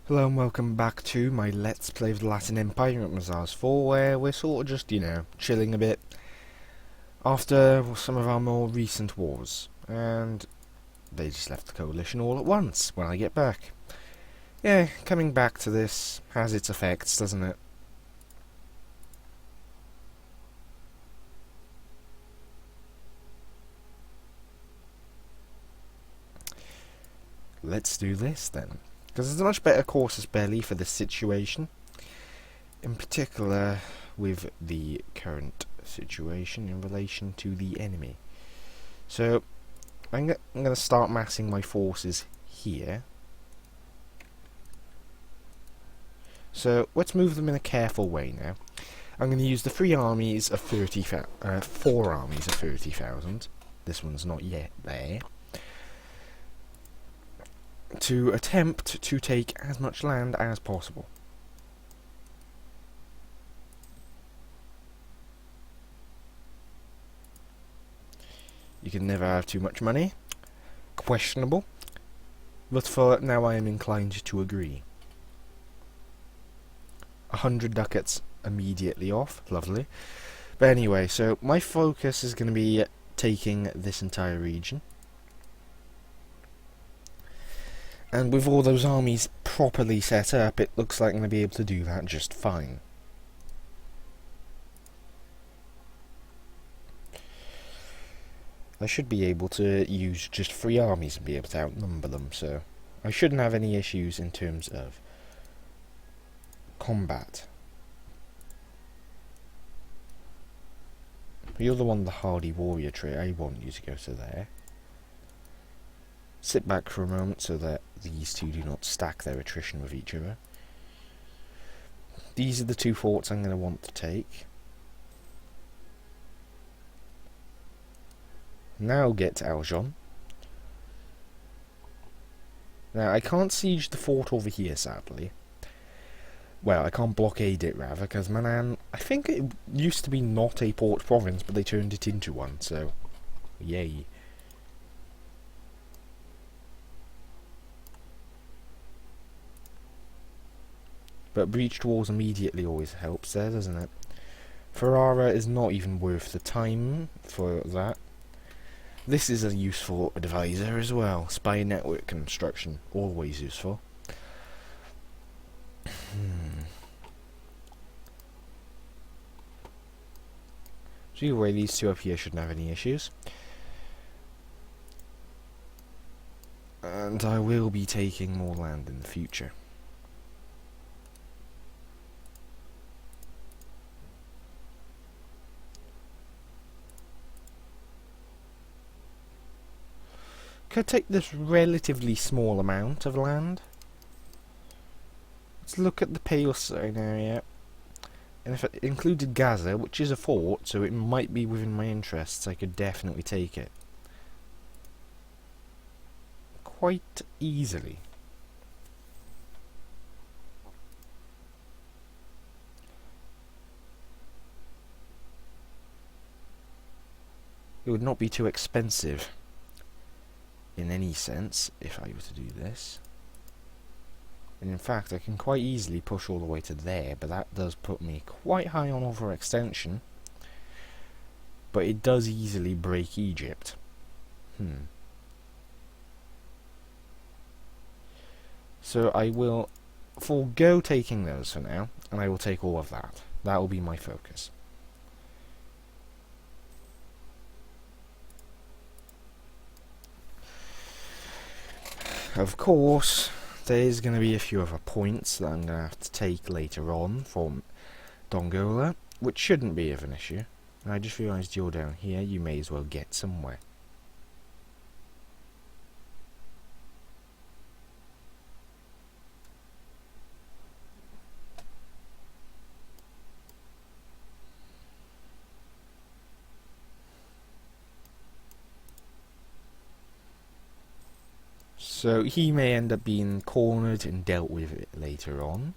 Hello and welcome back to my Let's Play of the Latin Empire at Mazars 4, where we're sort of just, chilling a bit after some of our more recent wars. And they just left the coalition all at once when I get back. Yeah, coming back to this has its effects, doesn't it? Let's do this then. Because it's a much better casus belli for this situation. In particular, with the current situation in relation to the enemy. So, I'm going to start massing my forces here. So, let's move them in a careful way now. I'm going to use the 4 armies of 30,000. This one's not yet there. To attempt to take as much land as possible. You can never have too much money. Questionable. But for now I am inclined to agree. 100 ducats immediately off. Lovely. But anyway, so my focus is going to be taking this entire region. And with all those armies properly set up, it looks like I'm going to be able to do that just fine. I should be able to use just 3 armies and be able to outnumber them, so I shouldn't have any issues in terms of combat. You're the one with the hardy warrior trait. I want you to go to there. Sit back for a moment so that these two do not stack their attrition with each other. These are the 2 forts I'm going to want to take. Now get to Aljon. Now I can't siege the fort over here, sadly. Well, I can't blockade it rather, because Manan, I think it used to be not a port province, but they turned it into one, so yay. But breached walls immediately always helps there, doesn't it? Ferrara is not even worth the time for that. This is a useful advisor as well. Spy network construction, always useful. So either way, these 2 up here shouldn't have any issues. And I will be taking more land in the future. Could take this relatively small amount of land. Let's look at the Palestine area. And if it included Gaza, which is a fort, so it might be within my interests, I could definitely take it. Quite easily. It would not be too expensive in any sense if I were to do this. And in fact I can quite easily push all the way to there, but that does put me quite high on overextension. But it does easily break Egypt. So I will forego taking those for now, and I will take all of that. That will be my focus. Of course, there's going to be a few other points that I'm going to have to take later on from Dongola, which shouldn't be of an issue. And I just realised you're down here, you may as well get somewhere. So he may end up being cornered and dealt with it later on.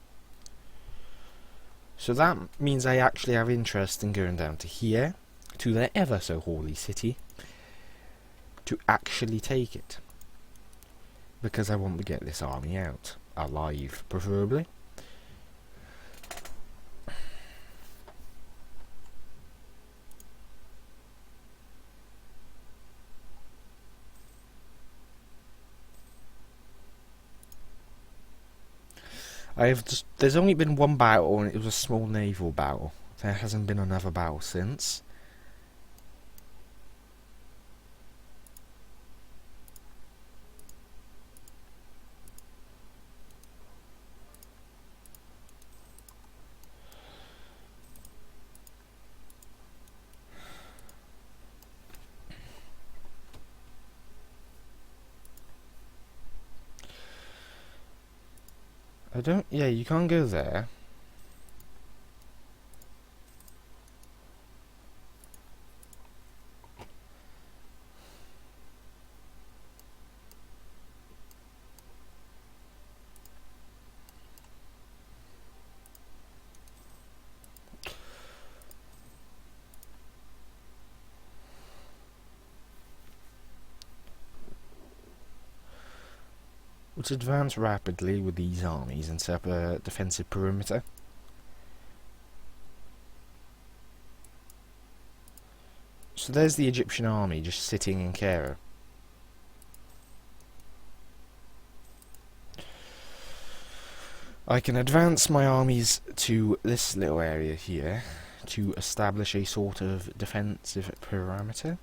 So that means I actually have interest in going down to here, to their ever so holy city, to actually take it. Because I want to get this army out. alive, preferably. There's only been one battle, and it was a small naval battle. There hasn't been another battle since. Yeah, you can't go there. Let's advance rapidly with these armies and set up a defensive perimeter. So there's the Egyptian army just sitting in Cairo. I can advance my armies to this little area here to establish a sort of defensive perimeter.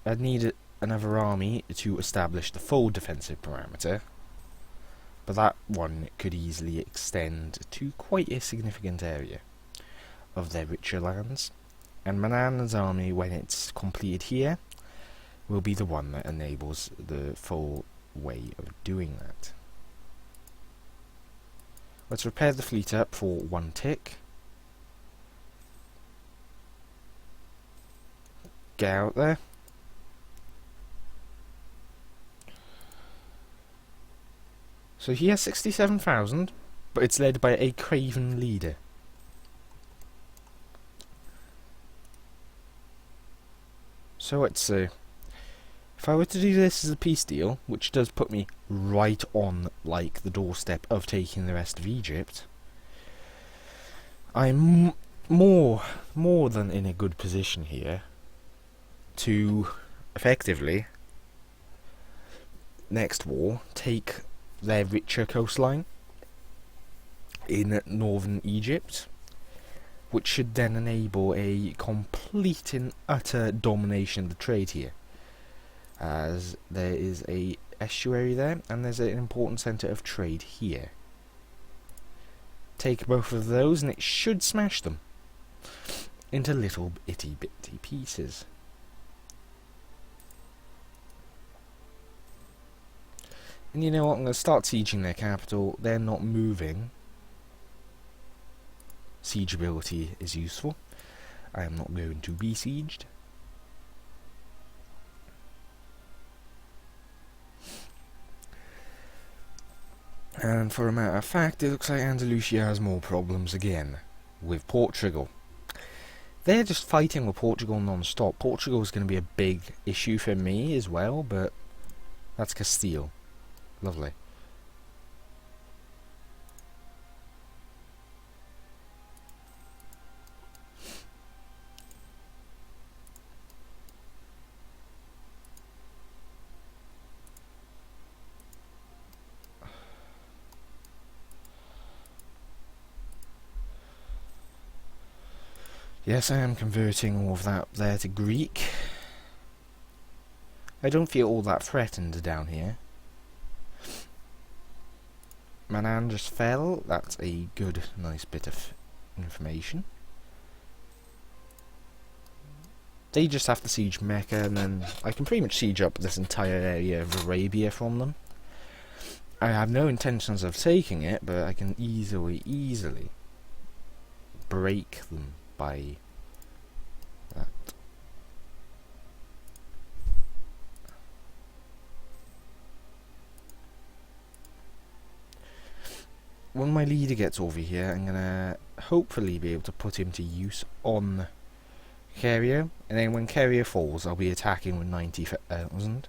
I'd need another army to establish the full defensive parameter, but that one could easily extend to quite a significant area of their richer lands, and Manan's army, when it's completed here, will be the one that enables the full way of doing that. Let's repair the fleet up for 1 tick. Get out there. So he has 67,000, but it's led by a craven leader. So let's see. If I were to do this as a peace deal, which does put me right on, like, the doorstep of taking the rest of Egypt, I'm more than in a good position here to effectively, next war, take their richer coastline in northern Egypt, which should then enable a complete and utter domination of the trade here, as there is a estuary there and there's an important centre of trade here. Take both of those and it should smash them into little itty bitty pieces. And you know what, I'm going to start sieging their capital. They're not moving. Siegeability is useful. I am not going to be sieged. And for a matter of fact, it looks like Andalusia has more problems again with Portugal. They're just fighting with Portugal non-stop. Portugal is going to be a big issue for me as well, but that's Castile. Lovely. Yes, I am converting all of that there to Greek. I don't feel all that threatened down here. Manan just fell. That's a good, nice bit of information. They just have to siege Mecca, and then I can pretty much siege up this entire area of Arabia from them. I have no intentions of taking it, but I can easily break them by that. when my leader gets over here, I'm gonna hopefully be able to put him to use on Carrier, and then when Carrier falls, I'll be attacking with 90,000.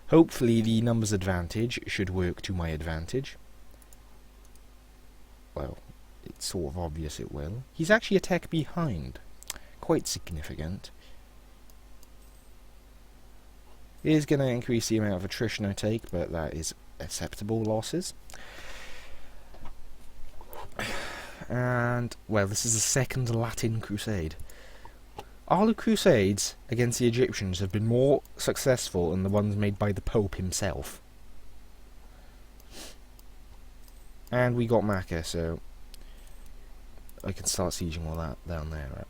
Hopefully the numbers advantage should work to my advantage. Well, it's sort of obvious it will. He's actually a tech behind. Quite significant. It is going to increase the amount of attrition I take, but that is acceptable losses. And, well, this is the second Latin Crusade. All the crusades against the Egyptians have been more successful than the ones made by the Pope himself. And we got Mecca, so I can start sieging all that down there up.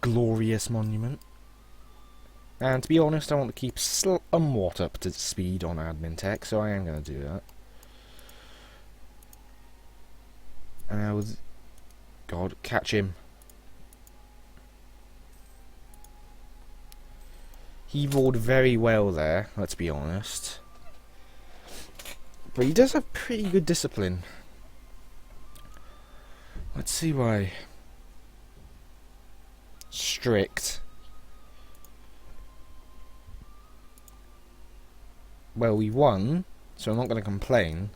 Glorious monument. And to be honest, I want to keep somewhat up to speed on admin tech, so I am going to do that. And God, catch him. He roared very well there, let's be honest. But he does have pretty good discipline. Let's see why. Strict. Well, we won, so I'm not going to complain.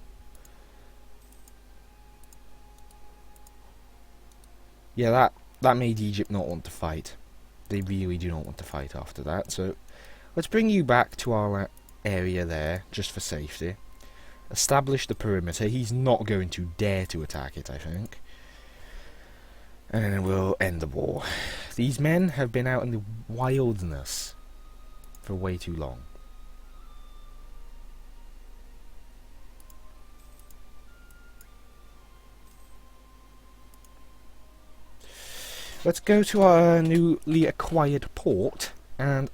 Yeah, that made Egypt not want to fight. They really do not want to fight after that, so let's bring you back to our area there, just for safety. Establish the perimeter. He's not going to dare to attack it, I think. And then we'll end the war. These men have been out in the wilderness for way too long. Let's go to our newly acquired port and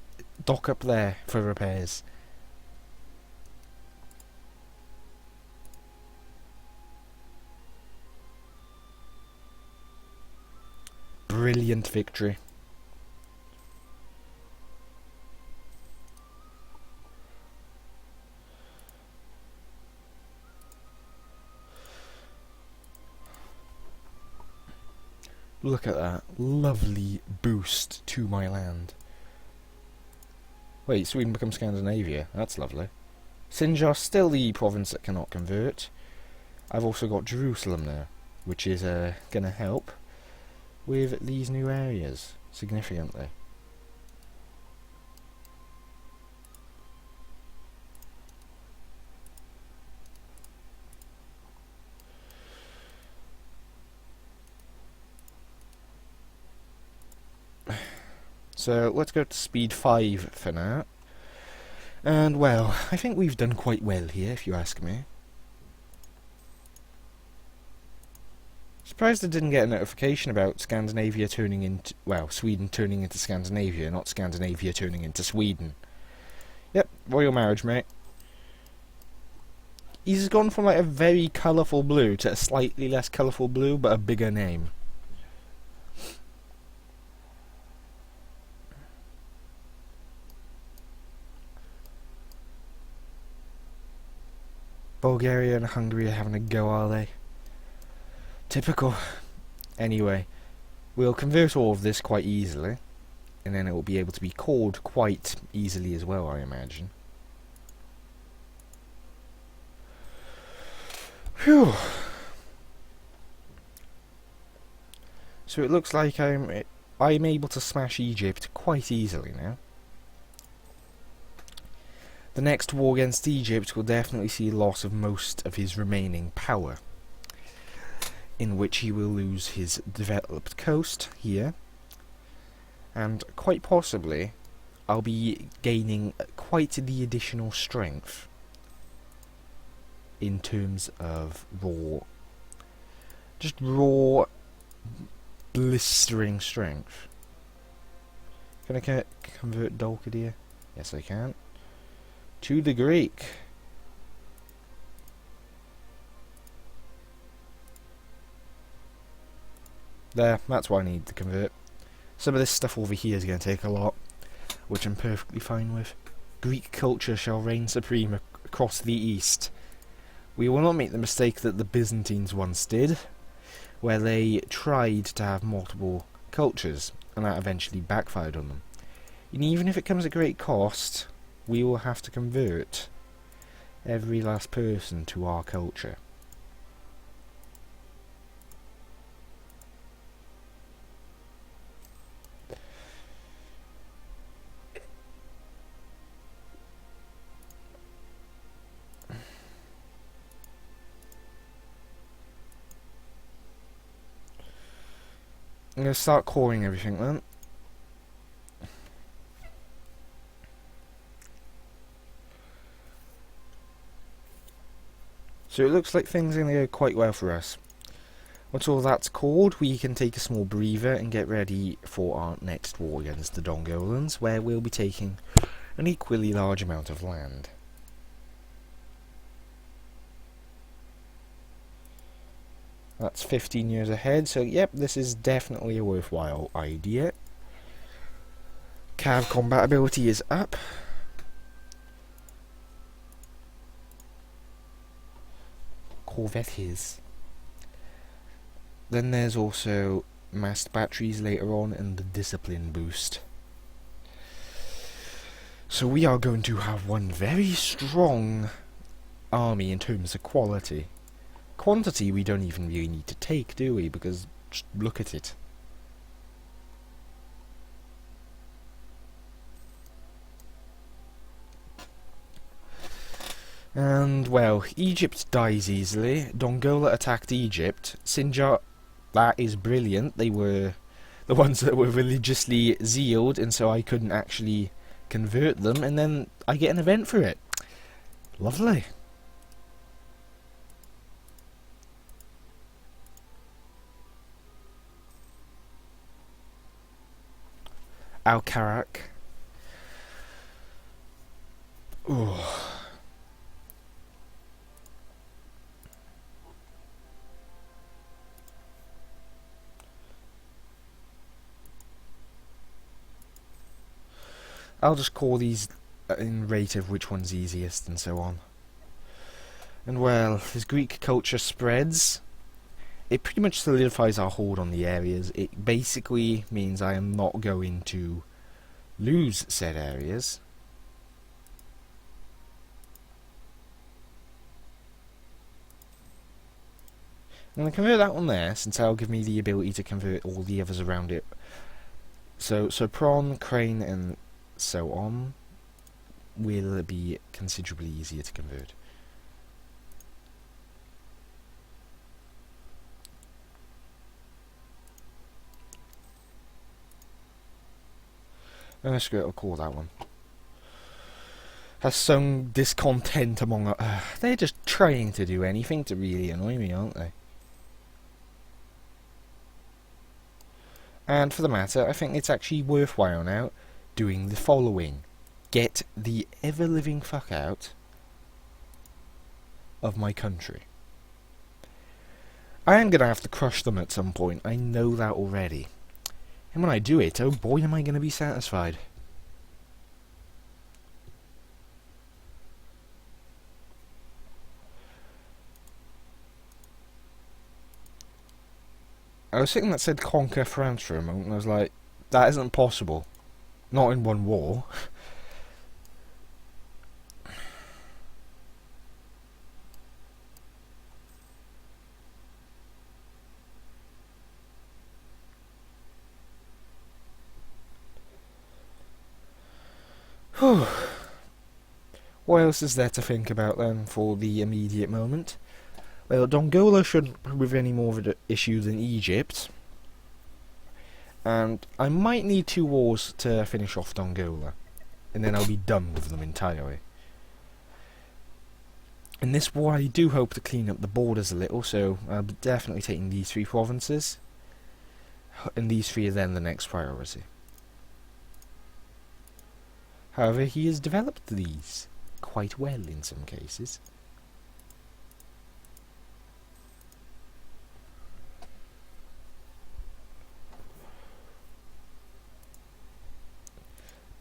dock up there for repairs. Brilliant victory. Look at that lovely boost to my land. Wait, Sweden becomes Scandinavia. That's lovely. Sinjar still the province that cannot convert. I've also got Jerusalem there, which is going to help with these new areas significantly. So let's go to speed 5 for now. And well, I think we've done quite well here, if you ask me. Surprised I didn't get a notification about Scandinavia turning into, well, Sweden turning into Scandinavia, not Scandinavia turning into Sweden. Yep, royal marriage, mate. He's gone from like a very colourful blue to a slightly less colourful blue, but a bigger name. Bulgaria and Hungary are having a go, are they? Typical. Anyway, we'll convert all of this quite easily, and then it will be able to be called quite easily as well, I imagine. Phew. So it looks like I'm able to smash Egypt quite easily now. The next war against Egypt will definitely see loss of most of his remaining power, in which he will lose his developed coast here, and quite possibly I'll be gaining quite the additional strength in terms of raw blistering strength. Can I convert Dolkadir? Yes, I can. To the Greek. There, that's what I need to convert. Some of this stuff over here is going to take a lot. which I'm perfectly fine with. Greek culture shall reign supreme across the East. We will not make the mistake that the Byzantines once did, where they tried to have multiple cultures, and that eventually backfired on them. And even if it comes at great cost, we will have to convert every last person to our culture. I'm going to start coring everything then. So it looks like things are going to go quite well for us. Once all that's cored, we can take a small breather and get ready for our next war against the Dongolans, where we'll be taking an equally large amount of land. That's 15 years ahead, so yep, this is definitely a worthwhile idea. Cav combat ability is up. Corvette is. Then there's also massed batteries later on and the discipline boost. So we are going to have one very strong army in terms of quality. Quantity we don't even really need to take, do we? Because just look at it. And, well, Egypt dies easily. Dongola attacked Egypt. Sinjar, that is brilliant. They were the ones that were religiously zealed, and so I couldn't actually convert them, and then I get an event for it. Lovely. Al-Karak. Oh. I'll just call these in rate of which one's easiest and so on. And well, as Greek culture spreads, it pretty much solidifies our hold on the areas. It basically means I am not going to lose said areas. I'm going to convert that one there, since that'll give me the ability to convert all the others around it. So prawn, crane, and so on will be considerably easier to convert. Screw it, I'll call that one. Has sown discontent among us. They're just trying to do anything to really annoy me, aren't they? And for the matter, I think it's actually worthwhile now doing the following. Get the ever-living fuck out of my country. I am going to have to crush them at some point. I know that already. And when I do it, oh boy, am I going to be satisfied. I was thinking that said conquer France for a moment, and I was like, that isn't possible. Not in one war. What else is there to think about then for the immediate moment? Well, Dongola shouldn't prove any more of an issue than Egypt. And I might need 2 wars to finish off Dongola. And then I'll be done with them entirely. In this war I do hope to clean up the borders a little, so I'll be definitely taking these 3 provinces. And these 3 are then the next priority. However, he has developed these quite well in some cases.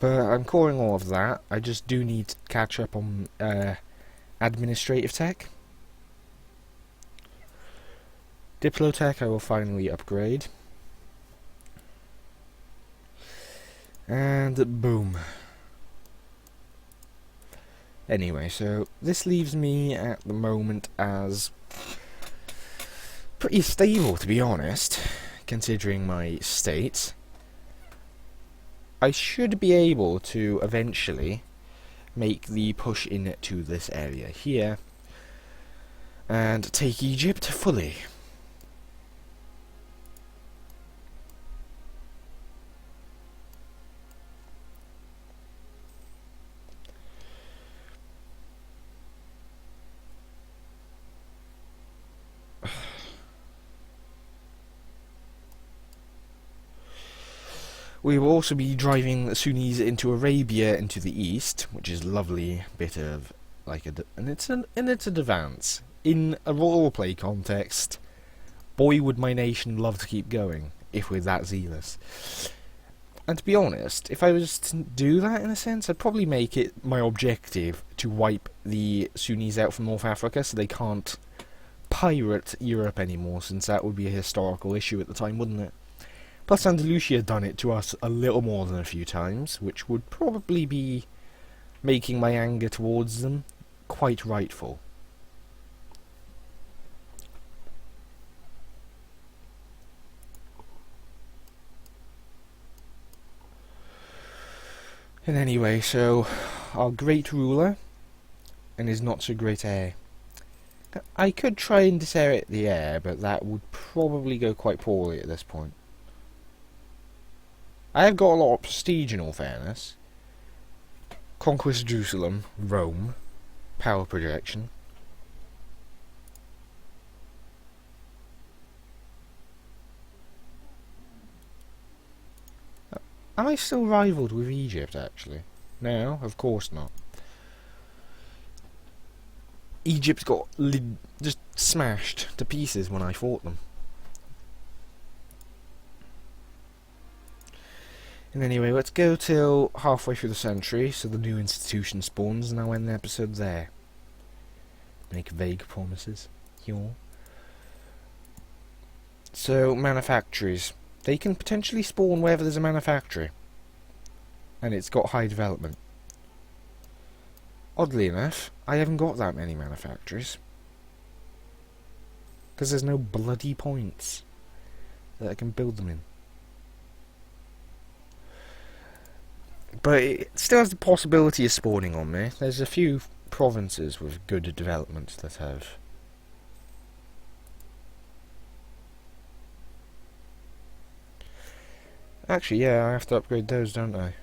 But I'm calling all of that. I just do need to catch up on administrative tech. Diplotech I will finally upgrade. And boom. Anyway, so this leaves me at the moment as pretty stable, to be honest, considering my state. I should be able to eventually make the push into this area here and take Egypt fully. We will also be driving the Sunnis into Arabia into the east, which is a lovely bit of and it's an advance in a roleplay context. Boy, would my nation love to keep going if we're that zealous. And to be honest, if I was to do that in a sense, I'd probably make it my objective to wipe the Sunnis out from North Africa so they can't pirate Europe anymore, since that would be a historical issue at the time, wouldn't it? Plus, Andalusia had done it to us a little more than a few times, which would probably be making my anger towards them quite rightful. And anyway, so our great ruler and his not so great heir. I could try and disinherit the heir, but that would probably go quite poorly at this point. I have got a lot of prestige in all fairness. Conquest Jerusalem, Rome, power projection. Am I still rivaled with Egypt, actually? No, of course not. Egypt got just smashed to pieces when I fought them. And anyway, let's go till halfway through the century, so the new institution spawns, and I'll end the episode there. Make vague promises. Yaw. So, manufactories. They can potentially spawn wherever there's a manufactory. And it's got high development. Oddly enough, I haven't got that many manufactories. Because there's no bloody points that I can build them in. But it still has the possibility of spawning on me. There's a few provinces with good development that have. Actually, yeah, I have to upgrade those, don't I?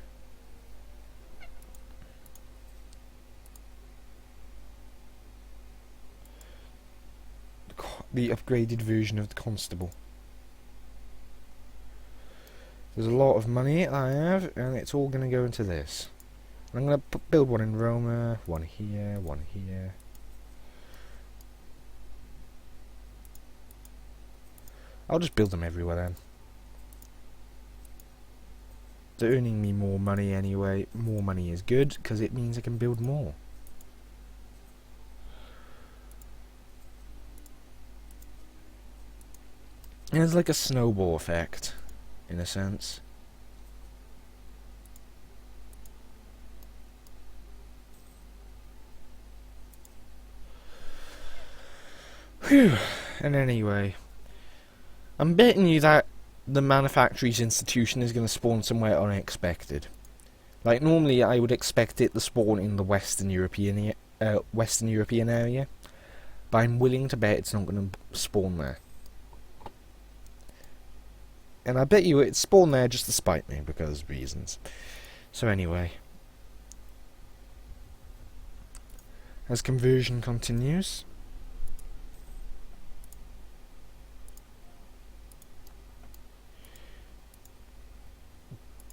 The upgraded version of the Constable. There's a lot of money I have, and it's all going to go into this. I'm going to build one in Roma, one here, one here. I'll just build them everywhere then. They're earning me more money anyway. More money is good, because it means I can build more. And it's like a snowball effect, in a sense. Whew. And anyway, I'm betting you that the manufactories institution is going to spawn somewhere unexpected. Like, normally I would expect it to spawn in the Western European area, but I'm willing to bet it's not going to spawn there. And I bet you it spawned there just to spite me, because reasons. So anyway, as conversion continues,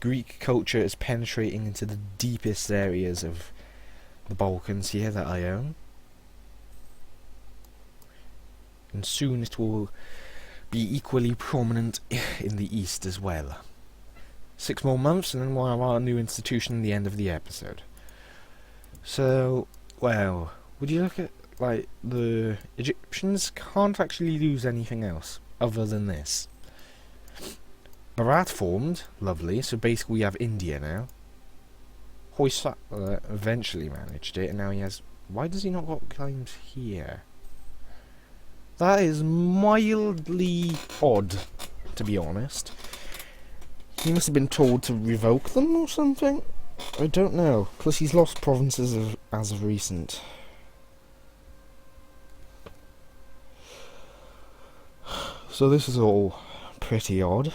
Greek culture is penetrating into the deepest areas of the Balkans here that I own. And soon it will be equally prominent in the east as well. 6 more months, and then we'll have our new institution at the end of the episode. So, well, would you look at, like, the Egyptians can't actually lose anything else other than this. Bharat formed, lovely, so basically we have India now. Hoysala eventually managed it, and now he has... Why does he not got claims here? That is mildly odd, to be honest. He must have been told to revoke them or something? I don't know. Plus he's lost provinces as of recent. So this is all pretty odd.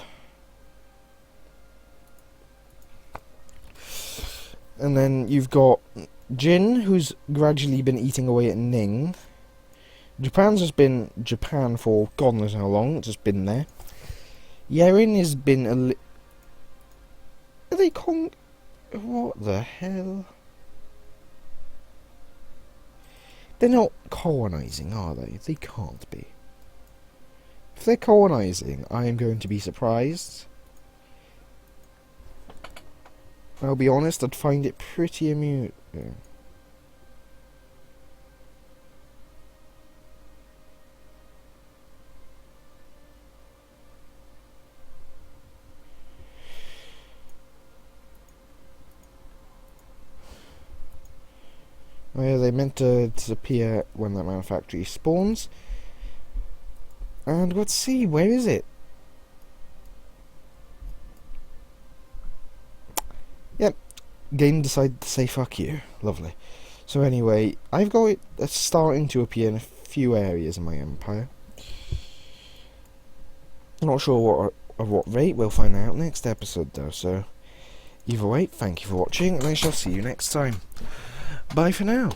And then you've got Jin, who's gradually been eating away at Ning. Japan's just been Japan for God knows how long, just been there. Yerin has been Are they what the hell? They're not colonising, are they? They can't be. If they're colonising, I am going to be surprised. I'll be honest, I'd find it pretty amusing. Oh yeah, they meant to disappear when that manufactory spawns. And let's see, where is it? Yep, game decided to say fuck you. Lovely. So anyway, I've got it starting to appear in a few areas in my empire. I'm not sure at what rate, we'll find out next episode though, so either way, thank you for watching, and I shall see you next time. Bye for now.